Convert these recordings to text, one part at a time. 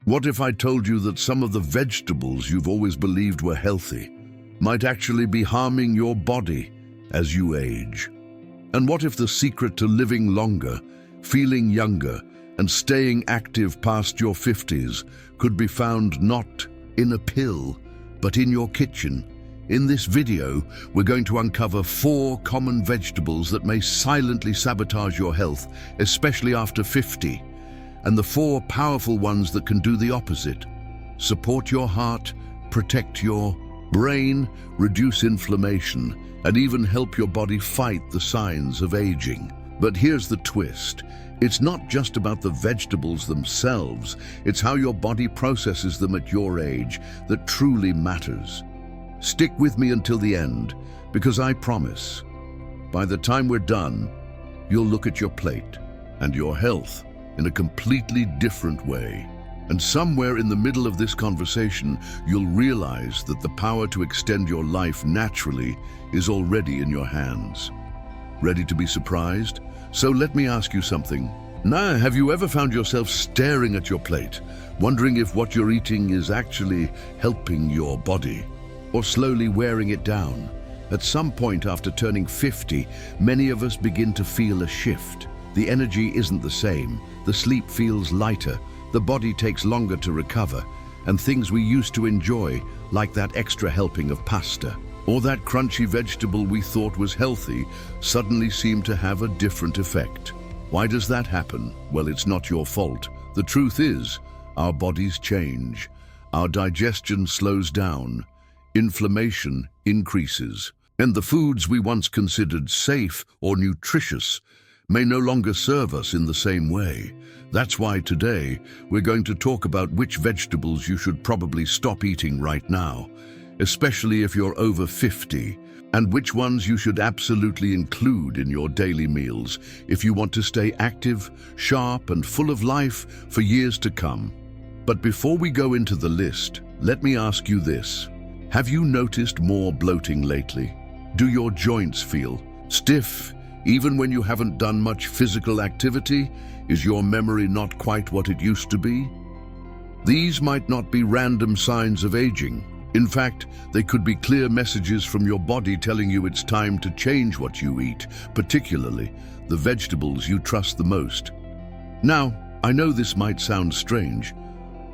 What if I told you that some of the vegetables you've always believed were healthy might actually be harming your body as you age? And what if the secret to living longer, feeling younger, and staying active past your 50s could be found not in a pill, but in your kitchen? In this video, we're going to uncover 4 common vegetables that may silently sabotage your health, especially after 50, and the 4 powerful ones that can do the opposite: support your heart, protect your brain, reduce inflammation, and even help your body fight the signs of aging. But here's the twist. It's not just about the vegetables themselves, it's how your body processes them at your age that truly matters. Stick with me until the end, because I promise, by the time we're done, you'll look at your plate and your health in a completely different way. And somewhere in the middle of this conversation, you'll realize that the power to extend your life naturally is already in your hands. Ready to be surprised? So let me ask you something. Now, have you ever found yourself staring at your plate, wondering if what you're eating is actually helping your body, or slowly wearing it down? At some point after turning 50, many of us begin to feel a shift. The energy isn't the same, the sleep feels lighter, the body takes longer to recover, and things we used to enjoy, like that extra helping of pasta, or that crunchy vegetable we thought was healthy, suddenly seem to have a different effect. Why does that happen? Well, it's not your fault. The truth is, our bodies change. Our digestion slows down, inflammation increases, and the foods we once considered safe or nutritious may no longer serve us in the same way. That's why today we're going to talk about which vegetables you should probably stop eating right now, especially if you're over 50, and which ones you should absolutely include in your daily meals if you want to stay active, sharp, and full of life for years to come. But before we go into the list, let me ask you this. Have you noticed more bloating lately? Do your joints feel stiff even when you haven't done much physical activity? Is your memory not quite what it used to be? These might not be random signs of aging. In fact, they could be clear messages from your body telling you it's time to change what you eat, particularly the vegetables you trust the most. Now, I know this might sound strange.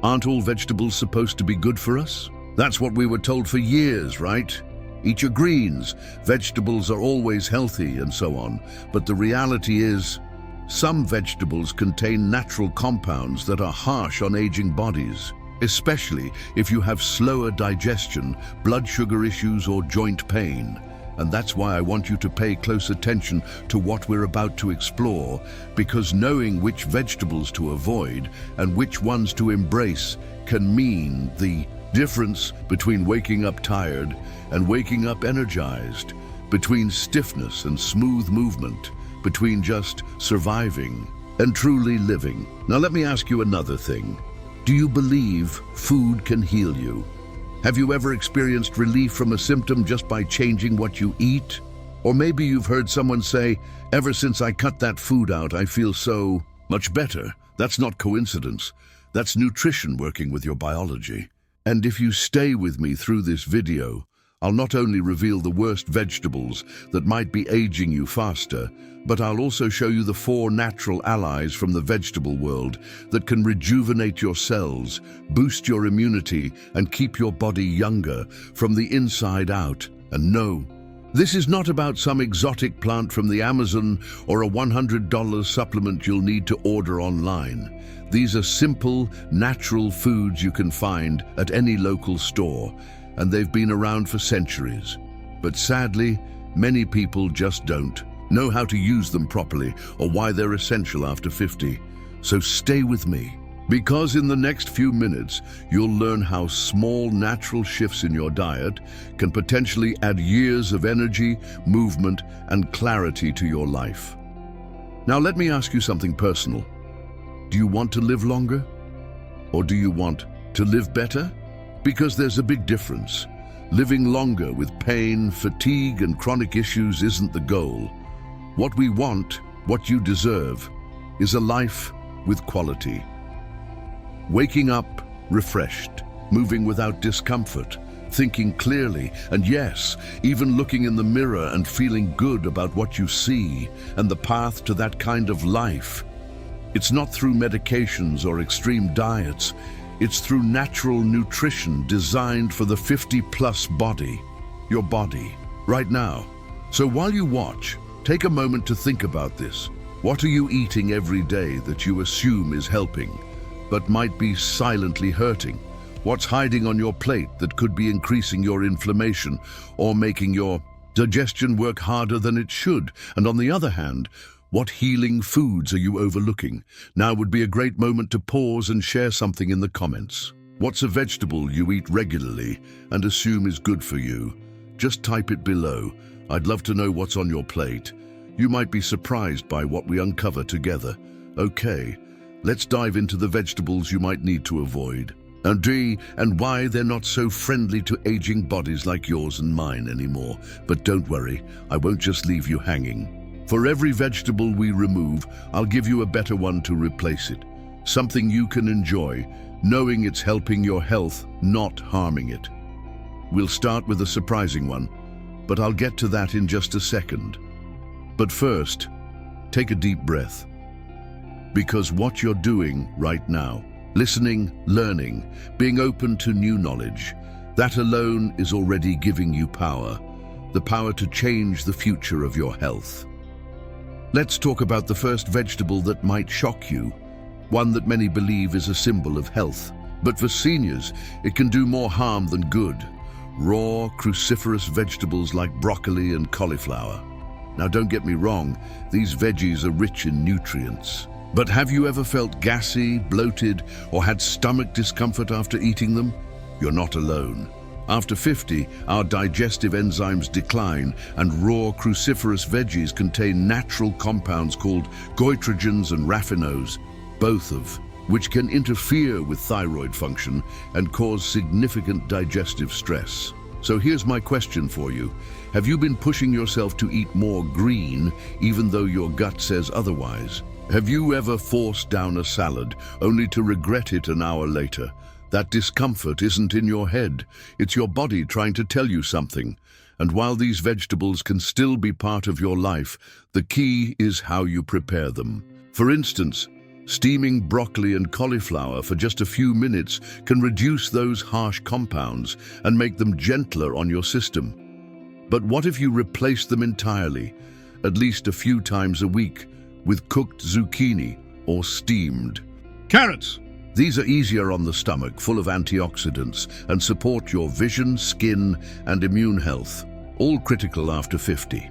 Aren't all vegetables supposed to be good for us? That's what we were told for years, right? Eat your greens, vegetables are always healthy, and so on. But the reality is, some vegetables contain natural compounds that are harsh on aging bodies, especially if you have slower digestion, blood sugar issues, or joint pain. And that's why I want you to pay close attention to what we're about to explore, because knowing which vegetables to avoid and which ones to embrace can mean the difference between waking up tired and waking up energized, between stiffness and smooth movement, between just surviving and truly living. Now let me ask you another thing. Do you believe food can heal you? Have you ever experienced relief from a symptom just by changing what you eat? Or maybe you've heard someone say, "Ever since I cut that food out, I feel so much better." That's not coincidence. That's nutrition working with your biology. And if you stay with me through this video, I'll not only reveal the worst vegetables that might be aging you faster, but I'll also show you the 4 natural allies from the vegetable world that can rejuvenate your cells, boost your immunity, and keep your body younger from the inside out. And no, this is not about some exotic plant from the Amazon or a $100 supplement you'll need to order online. These are simple, natural foods you can find at any local store, and they've been around for centuries. But sadly, many people just don't know how to use them properly or why they're essential after 50. So stay with me, because in the next few minutes, you'll learn how small natural shifts in your diet can potentially add years of energy, movement, and clarity to your life. Now let me ask you something personal. Do you want to live longer? Or do you want to live better? Because there's a big difference. Living longer with pain, fatigue, and chronic issues isn't the goal. What we want, what you deserve, is a life with quality. Waking up refreshed, moving without discomfort, thinking clearly, and yes, even looking in the mirror and feeling good about what you see and the path to that kind of life. It's not through medications or extreme diets. It's through natural nutrition designed for the 50-plus body, your body, right now. So while you watch, take a moment to think about this. What are you eating every day that you assume is helping, but might be silently hurting? What's hiding on your plate that could be increasing your inflammation or making your digestion work harder than it should? And on the other hand, what healing foods are you overlooking? Now would be a great moment to pause and share something in the comments. What's a vegetable you eat regularly and assume is good for you? Just type it below. I'd love to know what's on your plate. You might be surprised by what we uncover together. Okay, let's dive into the vegetables you might need to avoid. And why they're not so friendly to aging bodies like yours and mine anymore. But don't worry, I won't just leave you hanging. For every vegetable we remove, I'll give you a better one to replace it. Something you can enjoy, knowing it's helping your health, not harming it. We'll start with a surprising one, but I'll get to that in just a second. But first, take a deep breath. Because what you're doing right now, listening, learning, being open to new knowledge, that alone is already giving you power, the power to change the future of your health. Let's talk about the first vegetable that might shock you, one that many believe is a symbol of health. But for seniors, it can do more harm than good. Raw, cruciferous vegetables like broccoli and cauliflower. Now don't get me wrong, these veggies are rich in nutrients. But have you ever felt gassy, bloated, or had stomach discomfort after eating them? You're not alone. After 50, our digestive enzymes decline, and raw cruciferous veggies contain natural compounds called goitrogens and raffinose, both of which can interfere with thyroid function and cause significant digestive stress. So here's my question for you. Have you been pushing yourself to eat more green, even though your gut says otherwise? Have you ever forced down a salad, only to regret it an hour later? That discomfort isn't in your head, it's your body trying to tell you something. And while these vegetables can still be part of your life, the key is how you prepare them. For instance, steaming broccoli and cauliflower for just a few minutes can reduce those harsh compounds and make them gentler on your system. But what if you replace them entirely, at least a few times a week, with cooked zucchini or steamed carrots? These are easier on the stomach, full of antioxidants, and support your vision, skin, and immune health, all critical after 50.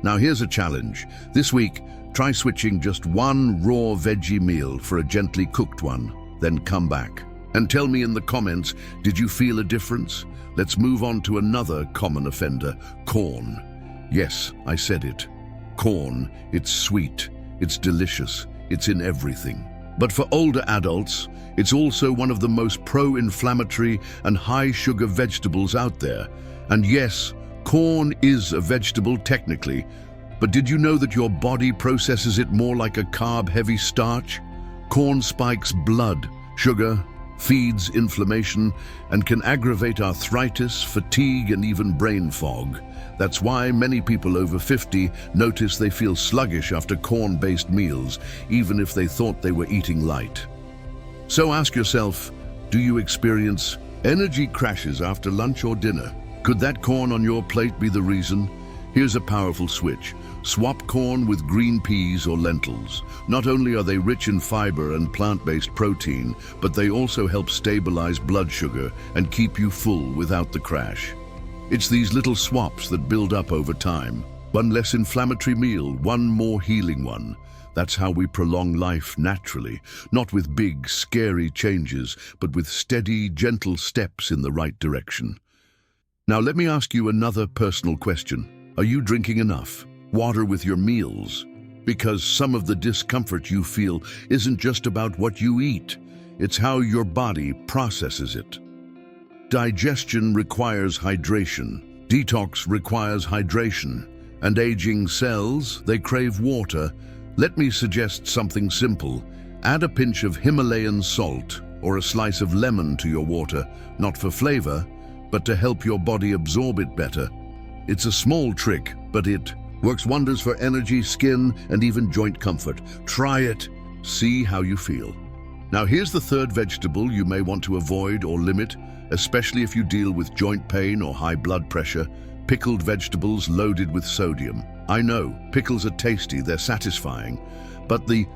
Now here's a challenge. This week, try switching just one raw veggie meal for a gently cooked one, then come back. And tell me in the comments, did you feel a difference? Let's move on to another common offender, corn. Yes, I said it. Corn, it's sweet, it's delicious, it's in everything. But for older adults, it's also one of the most pro-inflammatory and high-sugar vegetables out there. And yes, corn is a vegetable technically, but did you know that your body processes it more like a carb-heavy starch? Corn spikes blood sugar, feeds inflammation, and can aggravate arthritis, fatigue, and even brain fog. That's why many people over 50 notice they feel sluggish after corn-based meals, even if they thought they were eating light. So ask yourself, do you experience energy crashes after lunch or dinner? Could that corn on your plate be the reason? Here's a powerful switch. Swap corn with green peas or lentils. Not only are they rich in fiber and plant-based protein, but they also help stabilize blood sugar and keep you full without the crash. It's these little swaps that build up over time. One less inflammatory meal, one more healing one. That's how we prolong life naturally, not with big, scary changes, but with steady, gentle steps in the right direction. Now let me ask you another personal question. Are you drinking enough water with your meals? Because some of the discomfort you feel isn't just about what you eat, it's how your body processes it. Digestion requires hydration, detox requires hydration, and aging cells, they crave water. Let me suggest something simple. Add a pinch of Himalayan salt or a slice of lemon to your water, not for flavor, but to help your body absorb it better. It's a small trick, but it works wonders for energy, skin, and even joint comfort. Try it. See how you feel. Now here's the third vegetable you may want to avoid or limit, especially if you deal with joint pain or high blood pressure: pickled vegetables loaded with sodium. I know, pickles are tasty, they're satisfying, but the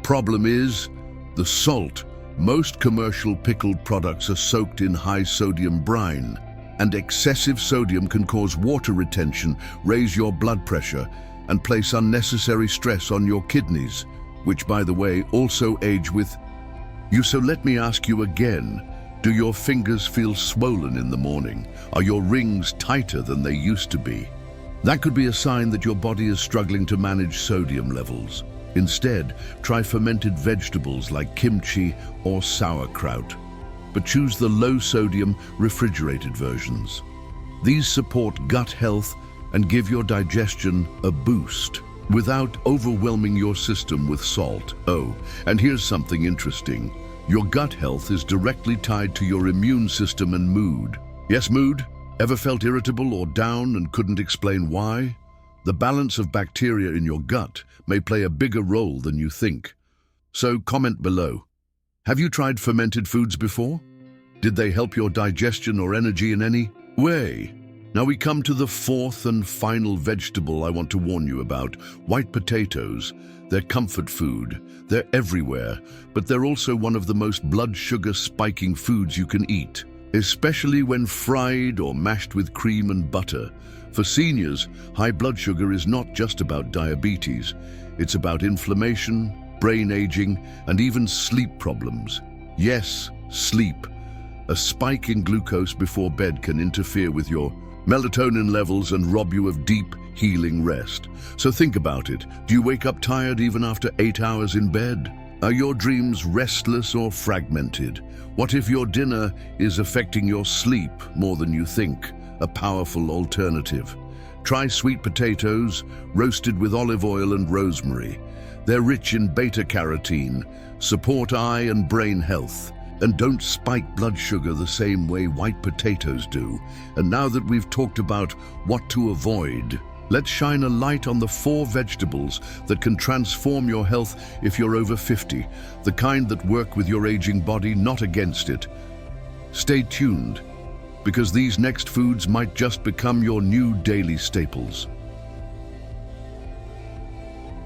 problem is the salt. Most commercial pickled products are soaked in high sodium brine, and excessive sodium can cause water retention, raise your blood pressure, and place unnecessary stress on your kidneys, which, by the way, also age with you. So let me ask you again, do your fingers feel swollen in the morning? Are your rings tighter than they used to be? That could be a sign that your body is struggling to manage sodium levels. Instead, try fermented vegetables like kimchi or sauerkraut, but choose the low-sodium, refrigerated versions. These support gut health and give your digestion a boost without overwhelming your system with salt. Oh, and here's something interesting. Your gut health is directly tied to your immune system and mood. Yes, mood? Ever felt irritable or down and couldn't explain why? The balance of bacteria in your gut may play a bigger role than you think. So comment below. Have you tried fermented foods before? Did they help your digestion or energy in any way? Now we come to the fourth and final vegetable I want to warn you about: white potatoes. They're comfort food. They're everywhere, but they're also one of the most blood sugar spiking foods you can eat, especially when fried or mashed with cream and butter. For seniors, high blood sugar is not just about diabetes. It's about inflammation, brain aging, and even sleep problems. Yes, sleep. A spike in glucose before bed can interfere with your melatonin levels and rob you of deep, healing rest. So think about it. Do you wake up tired even after 8 hours in bed? Are your dreams restless or fragmented? What if your dinner is affecting your sleep more than you think? A powerful alternative. Try sweet potatoes, roasted with olive oil and rosemary. They're rich in beta-carotene, support eye and brain health, and don't spike blood sugar the same way white potatoes do. And now that we've talked about what to avoid, let's shine a light on the 4 vegetables that can transform your health if you're over 50, the kind that work with your aging body, not against it. Stay tuned, because these next foods might just become your new daily staples.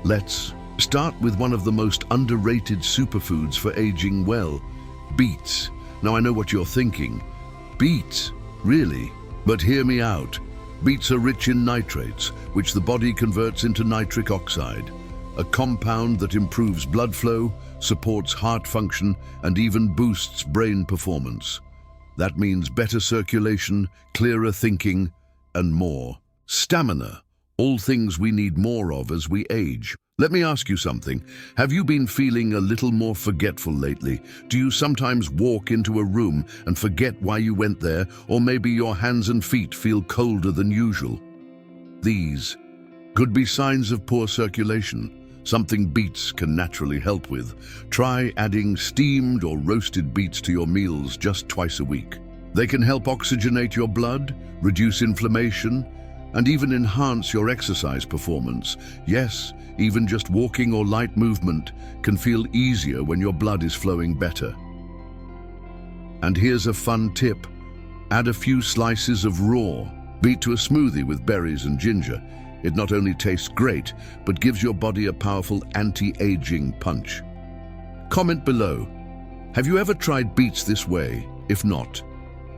Let's start with one of the most underrated superfoods for aging well: beets. Now I know what you're thinking. Beets? Really? But hear me out. Beets are rich in nitrates, which the body converts into nitric oxide, a compound that improves blood flow, supports heart function, and even boosts brain performance. That means better circulation, clearer thinking, and more. Stamina, all things we need more of as we age. Let me ask you something. Have you been feeling a little more forgetful lately? Do you sometimes walk into a room and forget why you went there, or maybe your hands and feet feel colder than usual? These could be signs of poor circulation, something beets can naturally help with. Try adding steamed or roasted beets to your meals just twice a week. They can help oxygenate your blood, reduce inflammation, and even enhance your exercise performance. Yes, even just walking or light movement can feel easier when your blood is flowing better. And here's a fun tip. Add a few slices of raw beet to a smoothie with berries and ginger. It not only tastes great, but gives your body a powerful anti-aging punch. Comment below. Have you ever tried beets this way? If not,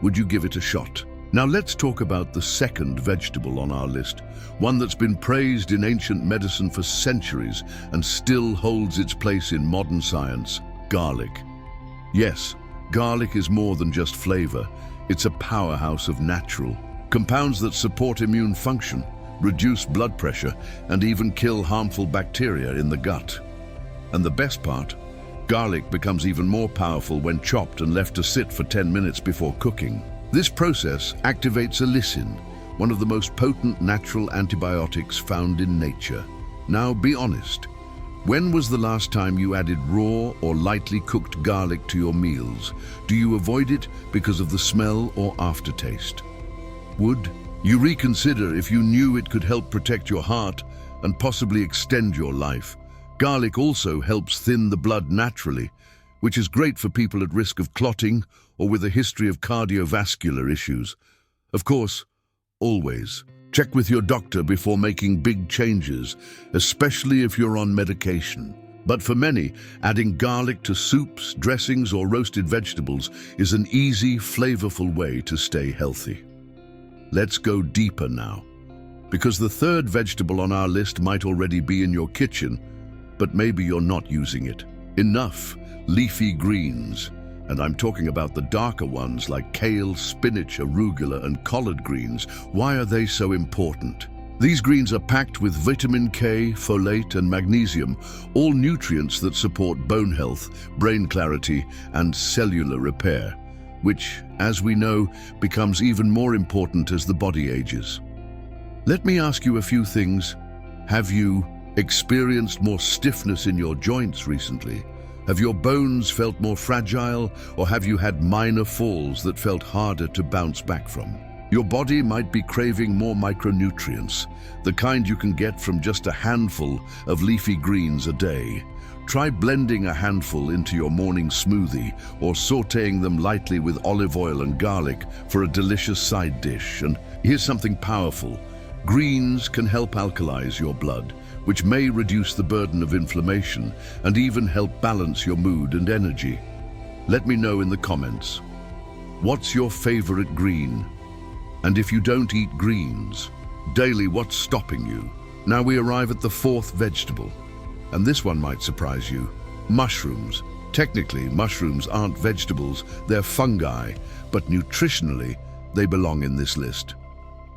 would you give it a shot? Now let's talk about the second vegetable on our list, one that's been praised in ancient medicine for centuries and still holds its place in modern science: garlic. Yes, garlic is more than just flavor. It's a powerhouse of natural compounds that support immune function, reduce blood pressure, and even kill harmful bacteria in the gut. And the best part, garlic becomes even more powerful when chopped and left to sit for 10 minutes before cooking. This process activates allicin, one of the most potent natural antibiotics found in nature. Now be honest, When was the last time you added raw or lightly cooked garlic to your meals? Do you avoid it because of the smell or aftertaste? Would you reconsider if you knew it could help protect your heart and possibly extend your life? Garlic also helps thin the blood naturally, which is great for people at risk of clotting or with a history of cardiovascular issues. Of course, always check with your doctor before making big changes, especially if you're on medication. But for many, adding garlic to soups, dressings, or roasted vegetables is an easy, flavorful way to stay healthy. Let's go deeper now, because the third vegetable on our list might already be in your kitchen, but maybe you're not using it. Enough leafy greens. And I'm talking about the darker ones like kale, spinach, arugula, and collard greens. Why are they so important? These greens are packed with vitamin K, folate, and magnesium, all nutrients that support bone health, brain clarity, and cellular repair, which, as we know, becomes even more important as the body ages. Let me ask you a few things. Have you experienced more stiffness in your joints recently? Have your bones felt more fragile, or have you had minor falls that felt harder to bounce back from? Your body might be craving more micronutrients, the kind you can get from just a handful of leafy greens a day. Try blending a handful into your morning smoothie or sautéing them lightly with olive oil and garlic for a delicious side dish. And here's something powerful. Greens can help alkalize your blood, which may reduce the burden of inflammation and even help balance your mood and energy. Let me know in the comments. What's your favorite green? And if you don't eat greens, daily, what's stopping you? Now we arrive at the fourth vegetable, and this one might surprise you. Mushrooms. Technically, mushrooms aren't vegetables, they're fungi, but nutritionally, they belong in this list.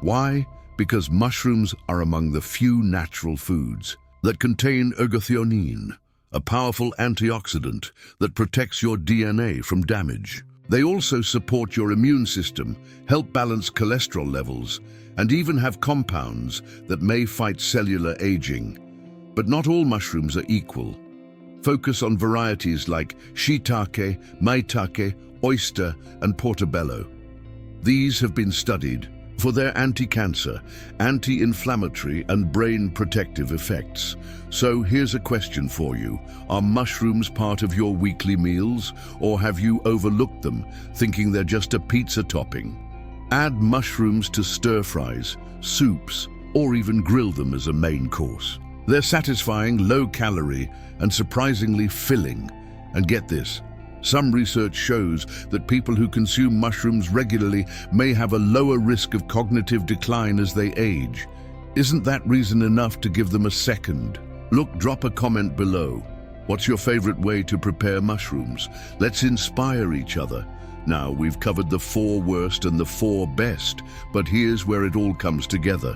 Why? Because mushrooms are among the few natural foods that contain ergothioneine, a powerful antioxidant that protects your DNA from damage. They also support your immune system, help balance cholesterol levels, and even have compounds that may fight cellular aging. But not all mushrooms are equal. Focus on varieties like shiitake, maitake, oyster, and portobello. These have been studied for their anti-cancer, anti-inflammatory, and brain protective effects. So here's a question for you. Are mushrooms part of your weekly meals, or have you overlooked them, thinking they're just a pizza topping? Add mushrooms to stir-fries, soups, or even grill them as a main course. They're satisfying, low-calorie, and surprisingly filling. And get this, some research shows that people who consume mushrooms regularly may have a lower risk of cognitive decline as they age. Isn't that reason enough to give them a second? Look, drop a comment below. What's your favorite way to prepare mushrooms? Let's inspire each other. Now, we've covered the 4 worst and the 4 best, but here's where it all comes together.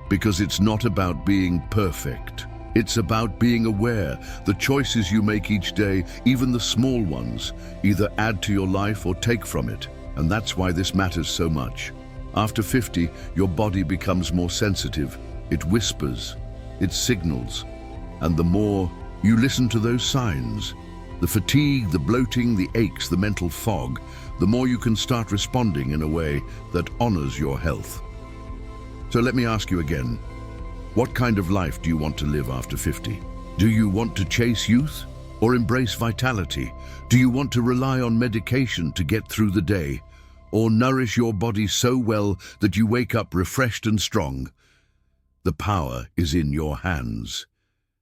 Because it's not about being perfect. It's about being aware. The choices you make each day, even the small ones, either add to your life or take from it. And that's why this matters so much. After 50, your body becomes more sensitive. It whispers, it signals. And the more you listen to those signs, the fatigue, the bloating, the aches, the mental fog, the more you can start responding in a way that honors your health. So let me ask you again. What kind of life do you want to live after 50? Do you want to chase youth or embrace vitality? Do you want to rely on medication to get through the day, or nourish your body so well that you wake up refreshed and strong? The power is in your hands.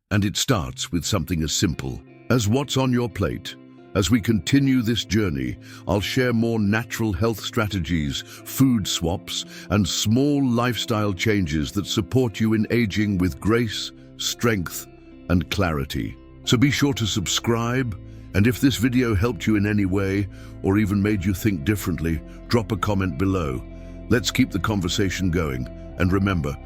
And it starts with something as simple as what's on your plate. As we continue this journey, I'll share more natural health strategies, food swaps, and small lifestyle changes that support you in aging with grace, strength, and clarity. So be sure to subscribe, and if this video helped you in any way, or even made you think differently, drop a comment below. Let's keep the conversation going. And remember,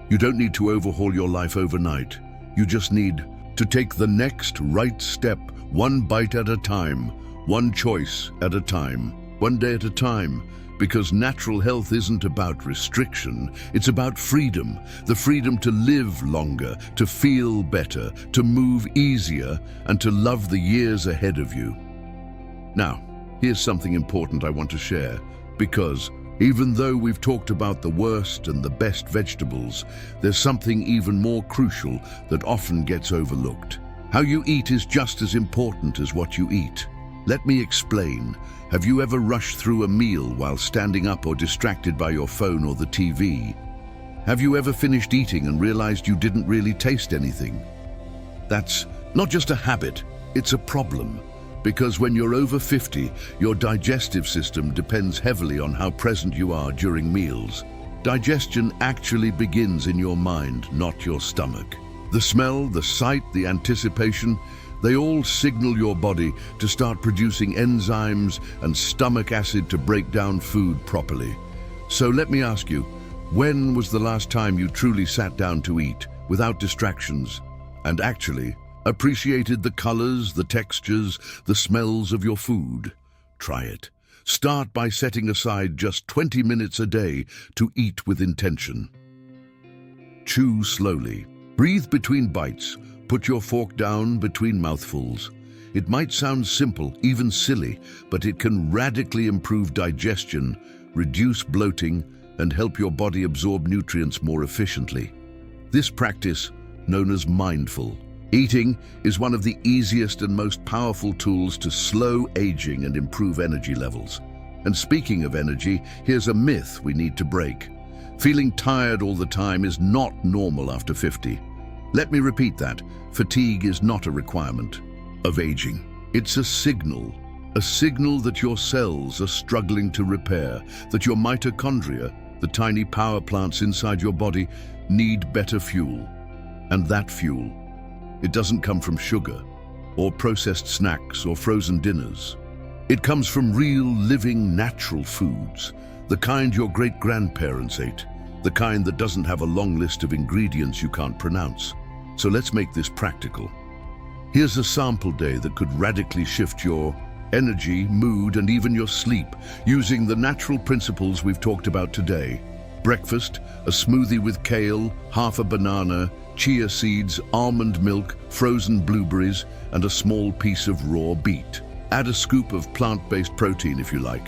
you don't need to overhaul your life overnight. You just need to take the next right step, one bite at a time, one choice at a time, one day at a time. Because natural health isn't about restriction, it's about freedom. The freedom to live longer, to feel better, to move easier, and to love the years ahead of you. Now, here's something important I want to share, because even though we've talked about the worst and the best vegetables, there's something even more crucial that often gets overlooked. How you eat is just as important as what you eat. Let me explain. Have you ever rushed through a meal while standing up or distracted by your phone or the TV? Have you ever finished eating and realized you didn't really taste anything? That's not just a habit, it's a problem. Because when you're over 50, your digestive system depends heavily on how present you are during meals. Digestion actually begins in your mind, not your stomach. The smell, the sight, the anticipation, they all signal your body to start producing enzymes and stomach acid to break down food properly. So let me ask you, when was the last time you truly sat down to eat, without distractions, and actually appreciated the colors, the textures, the smells of your food? Try it. Start by setting aside just 20 minutes a day to eat with intention. Chew slowly. Breathe between bites. Put your fork down between mouthfuls. It might sound simple, even silly, but it can radically improve digestion, reduce bloating, and help your body absorb nutrients more efficiently. This practice, known as mindful eating, is one of the easiest and most powerful tools to slow aging and improve energy levels. And speaking of energy, here's a myth we need to break. Feeling tired all the time is not normal after 50. Let me repeat that. Fatigue is not a requirement of aging. It's a signal that your cells are struggling to repair, that your mitochondria, the tiny power plants inside your body, need better fuel. And that fuel, it doesn't come from sugar, or processed snacks, or frozen dinners. It comes from real, living, natural foods, the kind your great-grandparents ate, the kind that doesn't have a long list of ingredients you can't pronounce. So let's make this practical. Here's a sample day that could radically shift your energy, mood, and even your sleep, using the natural principles we've talked about today. Breakfast, a smoothie with kale, half a banana, chia seeds, almond milk, frozen blueberries, and a small piece of raw beet. Add a scoop of plant-based protein if you like.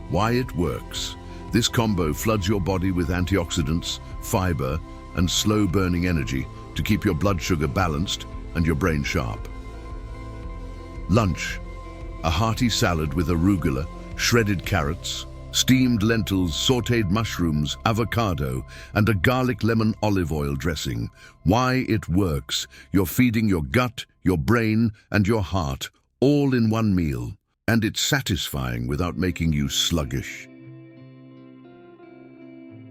Why it works. This combo floods your body with antioxidants, fiber, and slow-burning energy to keep your blood sugar balanced and your brain sharp. Lunch, a hearty salad with arugula, shredded carrots, steamed lentils, sautéed mushrooms, avocado, and a garlic lemon olive oil dressing. Why it works. You're feeding your gut, your brain, and your heart all in one meal, and it's satisfying without making you sluggish.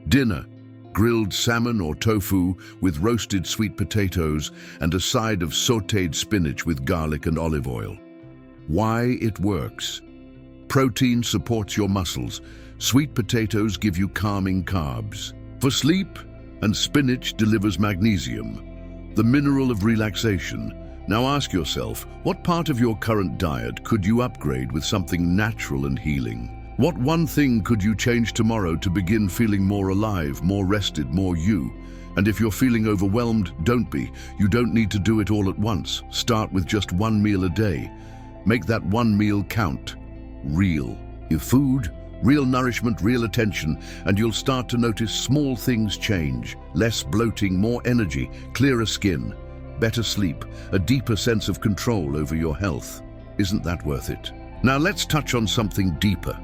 Dinner, grilled salmon or tofu with roasted sweet potatoes and a side of sautéed spinach with garlic and olive oil. Why it works. Protein supports your muscles. Sweet potatoes give you calming carbs. For sleep, and spinach delivers magnesium, the mineral of relaxation. Now ask yourself, what part of your current diet could you upgrade with something natural and healing? What one thing could you change tomorrow to begin feeling more alive, more rested, more you? And if you're feeling overwhelmed, don't be. You don't need to do it all at once. Start with just one meal a day. Make that one meal count. Real. Your food, real nourishment, real attention, and you'll start to notice small things change. Less bloating, more energy, clearer skin, better sleep, a deeper sense of control over your health. Isn't that worth it? Now let's touch on something deeper.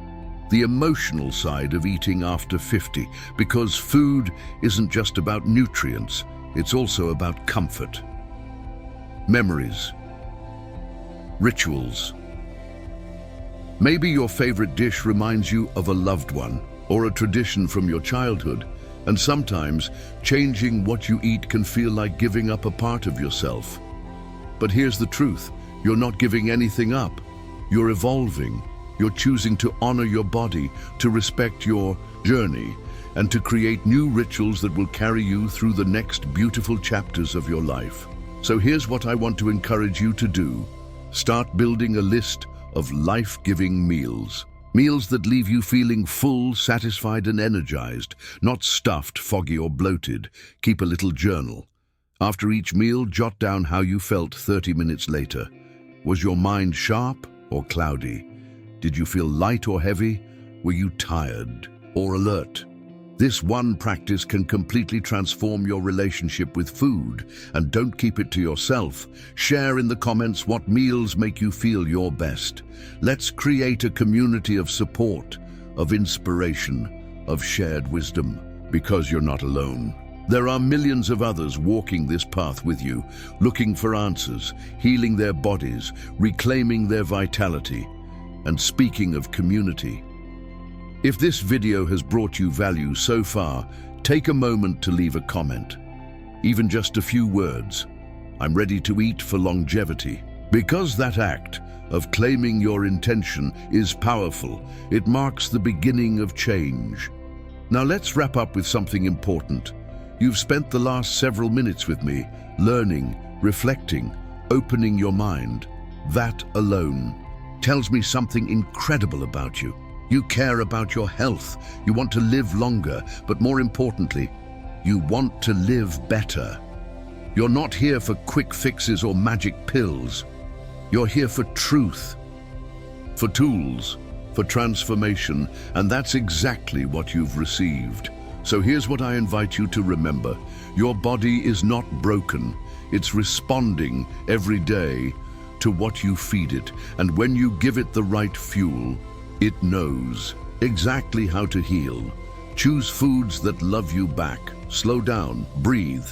The emotional side of eating after 50, because food isn't just about nutrients, it's also about comfort. Memories. Rituals. Maybe your favorite dish reminds you of a loved one or a tradition from your childhood, and sometimes changing what you eat can feel like giving up a part of yourself. But here's the truth, you're not giving anything up. You're evolving. You're choosing to honor your body, to respect your journey, and to create new rituals that will carry you through the next beautiful chapters of your life. So here's what I want to encourage you to do. Start building a list of life-giving meals. Meals that leave you feeling full, satisfied and energized, not stuffed, foggy or bloated. Keep a little journal. After each meal, jot down how you felt 30 minutes later. Was your mind sharp or cloudy? Did you feel light or heavy? Were you tired or alert? This one practice can completely transform your relationship with food. And don't keep it to yourself. Share in the comments what meals make you feel your best. Let's create a community of support, of inspiration, of shared wisdom, because you're not alone. There are millions of others walking this path with you, looking for answers, healing their bodies, reclaiming their vitality. And speaking of community, if this video has brought you value so far, take a moment to leave a comment. Even just a few words. I'm ready to eat for longevity. Because that act of claiming your intention is powerful, it marks the beginning of change. Now let's wrap up with something important. You've spent the last several minutes with me, learning, reflecting, opening your mind. That alone tells me something incredible about you. You care about your health, you want to live longer, but more importantly, you want to live better. You're not here for quick fixes or magic pills. You're here for truth, for tools, for transformation, and that's exactly what you've received. So here's what I invite you to remember. Your body is not broken. It's responding every day to what you feed it, and when you give it the right fuel, it knows exactly how to heal. Choose foods that love you back. Slow down, breathe.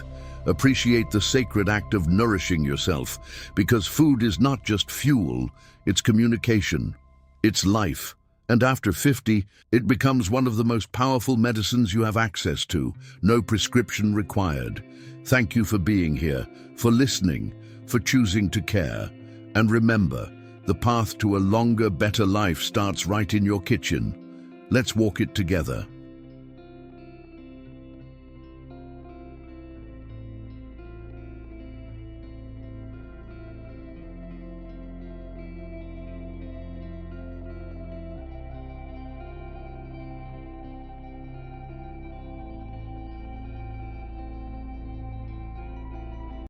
Appreciate the sacred act of nourishing yourself, because food is not just fuel, it's communication, it's life. And after 50, it becomes one of the most powerful medicines you have access to. No prescription required. Thank you for being here, for listening, for choosing to care. And remember, the path to a longer, better life starts right in your kitchen. Let's walk it together.